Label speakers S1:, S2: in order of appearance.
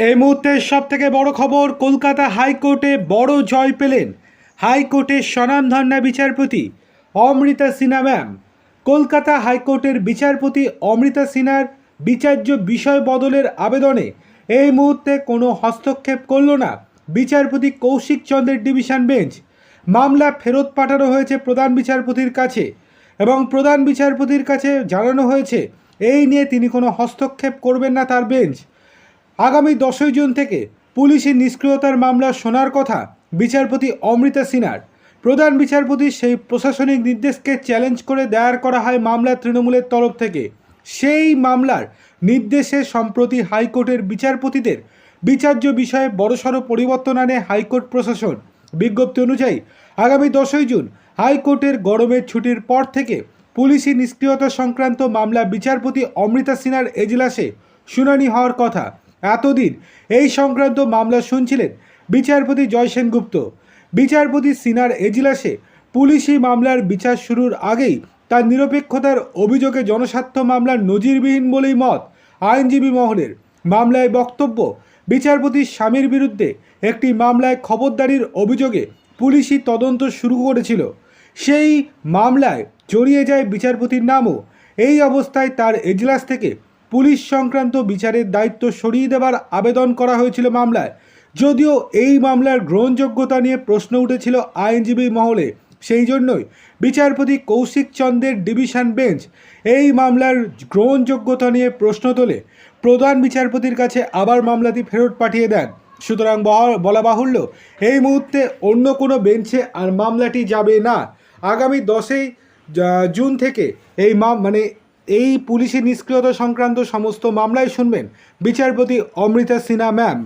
S1: এই মুহূর্তে সবথেকে বড় খবর, কলকাতা হাইকোর্টে বড় জয় পেলেন হাইকোর্টের স্বনামধন্য বিচারপতি অমৃতা সিনহা ম্যাম। কলকাতা হাইকোর্টের বিচারপতি অমৃতা সিনহার বিচার্য বিষয় বদলের আবেদনে এই মুহূর্তে কোনো হস্তক্ষেপ করল না বিচারপতি কৌশিক চন্দ্রের ডিভিশন বেঞ্চ। মামলা ফেরত পাঠানো হয়েছে প্রধান বিচারপতির কাছে এবং প্রধান বিচারপতির কাছে জানানো হয়েছে এই নিয়ে তিনি কোনো হস্তক্ষেপ করবেন না তার বেঞ্চ। আগামী 10ই জুন থেকে পুলিশি নিষ্ক্রিয়তার মামলা শোনার কথা বিচারপতি অমৃতা সিনহার। প্রধান বিচারপতির সেই প্রশাসনিক নির্দেশকে চ্যালেঞ্জ করে দায়ের করা হয় মামলা তৃণমূলের তরফ থেকে। সেই মামলার নির্দেশে সম্প্রতি হাইকোর্টের বিচারপতিদের বিচার্য বিষয়ে বড়সড় পরিবর্তন আনে হাইকোর্ট প্রশাসন। বিজ্ঞপ্তি অনুযায়ী আগামী 10ই জুন হাইকোর্টের গরমের ছুটির পর থেকে পুলিশি নিষ্ক্রিয়তা সংক্রান্ত মামলা বিচারপতি অমৃতা সিনহার এজলাসে শুনানি হওয়ার কথা। এতদিন এই সংক্রান্ত মামলা শুনছিলেন বিচারপতি জয় সেনগুপ্ত। বিচারপতি সিনহার এজলাসে পুলিশি মামলার বিচার শুরুর আগেই তার নিরপেক্ষতার অভিযোগে জনস্বার্থ মামলার নজিরবিহীন বলেই মত আইনজীবী মহলের। মামলায় বক্তব্য, বিচারপতির স্বামীর বিরুদ্ধে একটি মামলায় খবরদারির অভিযোগে পুলিশি তদন্ত শুরু করেছিল। সেই মামলায় জড়িয়ে যায় বিচারপতির নামও। এই অবস্থায় তার এজলাস থেকে পুলিশ সংক্রান্ত বিচারের দায়িত্ব সরিয়ে দেওয়ার আবেদন করা হয়েছিল মামলায়। যদিও এই মামলার গ্রহণযোগ্যতা নিয়ে প্রশ্ন উঠেছিল আইনজীবী মহলে, সেই জন্যই বিচারপতি কৌশিক চন্দ্রের ডিভিশন বেঞ্চ এই মামলার গ্রহণযোগ্যতা নিয়ে প্রশ্ন তোলে প্রধান বিচারপতির কাছে আবার মামলাটি ফেরত পাঠিয়ে দেন। সুতরাং বলা বাহুল্য এই মুহূর্তে অন্য কোনো বেঞ্চে আর মামলাটি যাবে না। আগামী 10ই জুন থেকে এই পুলিশি নিষ্ক্রিয়তা সংক্রান্ত সমস্ত মামলায় শুনবেন বিচারপতি অমৃতা সিনহা ম্যাম।